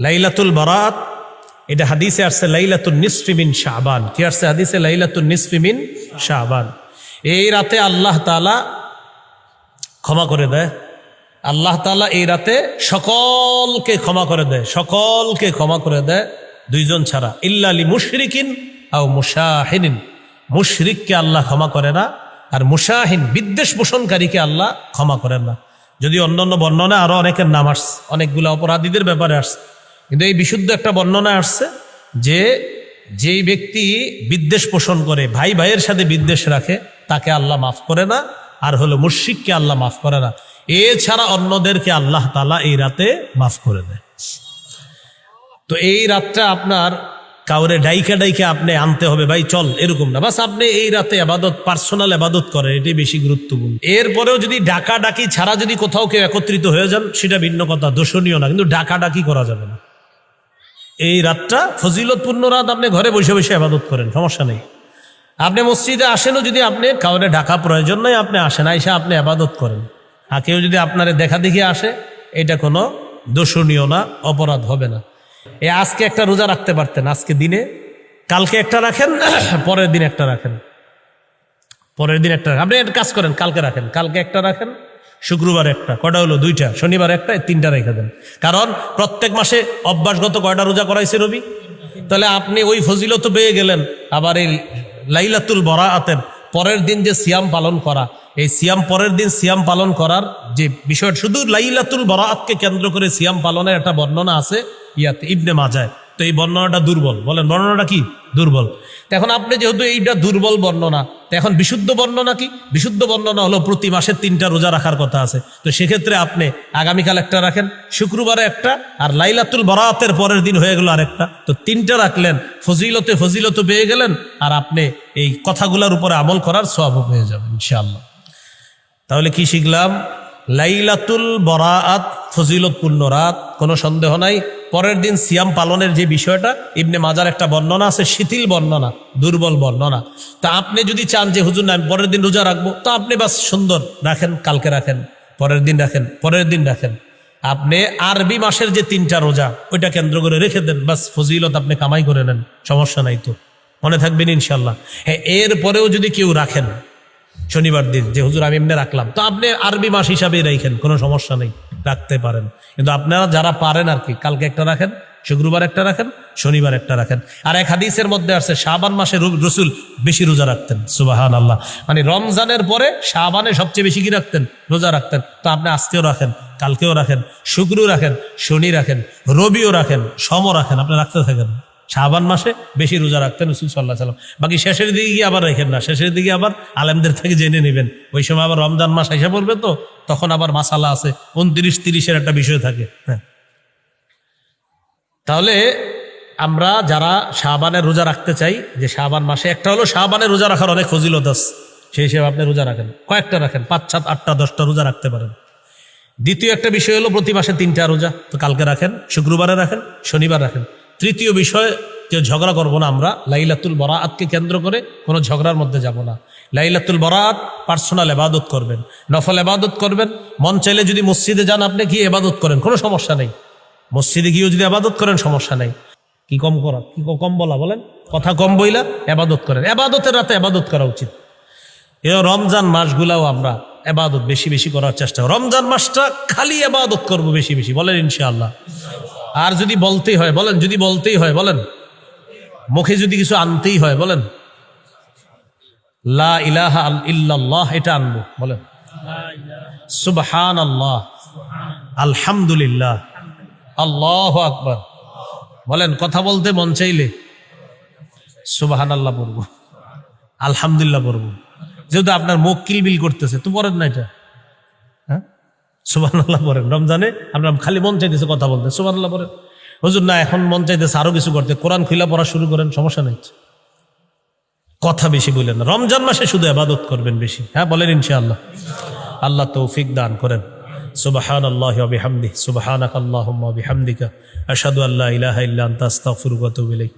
লাইলাতুল বারাত, এটা হাদিসে আসছে লাইলাতুন নিসফি মিন শাবান। কি আসছে হাদিসে? লাইলাতুন নিসফি মিন শাবান। এই রাতে আল্লাহ তাআলা ক্ষমা করে দেয়। আল্লাহ তাআলা এই রাতে সকলকে ক্ষমা করে দেয়, সকলকে ক্ষমা করে দেয়, দুইজন ছাড়া। ইল্লা লি মুশরিকিন আও মুশাহিনিন, মুশরিককে আল্লাহ ক্ষমা করে না, আর মুশাহিন বিদ্বেষ পোষণকারীকে আল্লাহ ক্ষমা করেন না। যদি অন্যান্য বর্ণনা আরো অনেকের নাম আসছে, অনেকগুলো অপরাধীদের ব্যাপারে আসছে, কিন্তু এই বিশুদ্ধ একটা বর্ণনা আসছে যে যেই ব্যক্তি বিদ্বেষ পোষণ করে, ভাই ভাইয়ের সাথে বিদ্বেষ রাখে, তাকে আল্লাহ মাফ করে না। আর হলো মুশরিককে আল্লাহ মাফ করে না। এছাড়া অন্যদেরকে আল্লাহ তাআলা এই রাতে মাফ করে দেয়। তো এই রাতটা আপনার কাউরে ডাইকা ডাইকা আপনি আনতে হবে, ভাই চল, এরকম না। বাস আপনি এই রাতে আবাদত, পার্সোনাল আবাদত করেন, এটাই বেশি গুরুত্বপূর্ণ। এরপরেও যদি ডাকা ডাকি ছাড়া যদি কোথাও কেউ একত্রিত হয়ে যান, সেটা ভিন্ন কথা, দোষণীয় না, কিন্তু ডাকা ডাকি করা যাবে না। এই রাতটা ফজিলতপূর্ণ রাত, আপনি ঘরে বসে বসে আবাদত করেন, সমস্যা নেই। আপনি মসজিদে আসেনও, যদি আপনি কাউরে ডাকা প্রয়োজন নয়, আপনি আসেন, আইসা আপনি আবাদত করেন। আর কেউ যদি আপনারে দেখা দেখি আসে, এটা কোনো দোষণীয় না, অপরাধ হবে না। আজকে একটা রোজা রাখতে পারতেন, আজকে দিনে, কালকে একটা রাখেন, পরের দিন একটা রাখেন, পরের দিন একটা রাখেন। আপনি একটা কাজ করেন, কালকে রাখেন, কালকে একটা রাখেন, শুক্রবার একটা, কয়টা হলো? 2টা, শনিবার একটা, 3টা রেখে দেন। কারণ প্রত্যেক মাসে অভ্যাসগত কয়টা রোজা করাইছে রবি? তাহলে আপনি ওই ফজিলত পেয়ে গেলেন। আবার এই লাইলাতুল বারাআতের পরের দিন যে সিয়াম পালন করা, এই সিয়াম, পরের দিন সিয়াম পালন করার যে বিষয়, শুধু লাইলাতুল বারাআতকে কেন্দ্র করে সিয়াম পালনের একটা বর্ণনা আছে ইয়াতে, ইবনে মাজায়। তো এই বর্ণনাটা দুর্বল, বলেন বর্ণনাটা কি? দুর্বল। এখন আপনি যেহেতু এইটা দুর্বল বর্ণনা, তো এখন বিশুদ্ধ বর্ণনা কি? বিশুদ্ধ বর্ণনা হলো প্রতি মাসে 3টা রোজা রাখার কথা আছে। তো সেক্ষেত্রে আপনি আগামীকাল একটা রাখেন, শুক্রবারে একটা, আর লাইলাতুল বারাআতের পরের দিন হয়ে গেল আরেকটা। তো 3টা রাখলেন, ফজিলত পেয়ে গেলেন, আর আপনি এই কথাগুলোর উপরে আমল করার সওয়াব পেয়ে যাবেন ইনশাআল্লাহ। তাহলে কি শিখলাম? লাইলাতুল বারাআত ফজিলতপূর্ণ রাত, কোনো সন্দেহ নাই। পরের দিন সিয়াম পালনের যে বিষয়টা, ইবনে মাজার একটা বর্ণনা আছে, শিথিল বর্ণনা, দুর্বল বর্ণনা। তা আপনি যদি চান যে হুজুর না, আমি পরের দিন রোজা রাখবো, তো আপনি বাস সুন্দর রাখেন, কালকে রাখেন, পরের দিন রাখেন, পরের দিন রাখেন। আপনি আরবি মাসের যে 3টা রোজা, ওইটা কেন্দ্র করে রেখে দেন, বাস ফজিলত আপনি কামাই করে নেন, সমস্যা নাই। তো মনে থাকবেন ইনশাল্লাহ। হ্যাঁ, এরপরেও যদি কেউ রাখেন শনিবার দিন, যে হুজুর আমি এমনি রাখলাম, তো আপনি আরবি মাস হিসাবেই রাখেন, কোনো সমস্যা নেই, রাখতে পারেন। কিন্তু আপনারা যারা পারেন আর কি, কালকে একটা রাখেন, শুক্রবার একটা রাখেন, শনিবার একটা রাখেন। আর এক হাদিসের মধ্যে আছে শাবান মাসে রসুল বেশি রোজা রাখতেন, সুবহানাল্লাহ। মানে রমজানের পরে শাবানে সবচেয়ে বেশি কি রাখতেন? রোজা রাখতেন। তো আপনি আজকেও রাখেন, কালকেও রাখেন, শুক্র রাখেন, শনি রাখেন, রবিও রাখেন, সমও রাখেন, আপনি রাখতে থাকেন। শাবান মাসে বেশি রোজা রাখতেন রাসূল সাল্লাল্লাহু আলাইহি ওয়াসাল্লাম। বাকি শেষের দিকে গিয়ে আবার রাখেন না, শেষের দিকে আবার আলেমদের থেকে জেনে নেবেন। ওই সময় আবার রমজান মাস এসে পড়বে, তো তখন আবার মাসালা আছে, 29-30-এর একটা বিষয় থাকে। হ্যাঁ, তাহলে আমরা যারা শাবানের রোজা রাখতে চাই, যে শাবান মাসে একটা হলো, শাবানের রোজা রাখার অনেক ফজিলত আছে, সেই হিসেবে আপনি রোজা রাখেন, কয়েকটা রাখেন, 5, 7, 8টা 10টা রোজা রাখতে পারেন। দ্বিতীয় একটা বিষয় হলো প্রতি মাসে 3টা রোজা, তো কালকে রাখেন, শুক্রবারে রাখেন, শনিবার রাখেন। তৃতীয় বিষয়, যে ঝগড়া করবো না আমরা, লাইলাতুল বারাআতকে কেন্দ্র করে কোনো ঝগড়ার মধ্যে যাব না। লাইলাতুল বারাআত পার্সোনাল ইবাদত করবেন, নফল ইবাদত করবেন। মন চাইলে যদি মসজিদে যান, আপনি গিয়ে ইবাদত করেন, কোনো সমস্যা নেই। মসজিদে গিয়েও যদি ইবাদত করেন, সমস্যা নেই। কি কম করা, কি কম বলা, বলেন, কথা কম বইলা ইবাদত করেন। ইবাদতের রাতে ইবাদত করা উচিত। এই রমজান মাসগুলাও আমরা ইবাদত বেশি বেশি করার চেষ্টা করি। রমজান মাসটা খালি ইবাদত করব বেশি বেশি, বলেন ইনশাআল্লাহ। আর যদি বলতেই হয় বলেন, যদি বলতেই হয় বলেন, মুখে যদি কিছু আনতেই হয় বলেন, লা ইলাহা ইল্লাল্লাহ, এটা আনবো, বলেন সুবহানাল্লাহ, আলহামদুলিল্লাহ, আল্লাহু আকবার। বলেন, কথা বলতে মন চাইলে সুবহানাল্লাহ পড়বো, আলহামদুলিল্লাহ পড়বো। যেহেতু আপনার মুখ কিলবিল করতেছে, তো পড়েন না এটা, হ্যাঁ, সুবহানাল্লাহ পড়েন। রমজানে আপনার খালি মন চাইতেছে কথা বলতে, সুবহানাল্লাহ পড়েন। হুজুর না, এখন মন চাইতেছে আরো কিছু করতে, কোরআন খুলে পড়া শুরু করেন, সমস্যা নেই। কথা বেশি বললেন না, রমজান মাসে শুধু ইবাদত করবেন বেশি, হ্যাঁ, বলেন ইনশাআল্লাহ। আল্লাহ তৌফিক দান করেন। সুবহানাল্লাহি ওয়া বিহামদিহি, সুবহানাকাল্লাহুম্মা ওয়া বিহামদিকা, আশহাদু আল্লা ইলাহা ইল্লা আনতা, আস্তাগফিরুকা ওয়া আতুবু ইলাইক।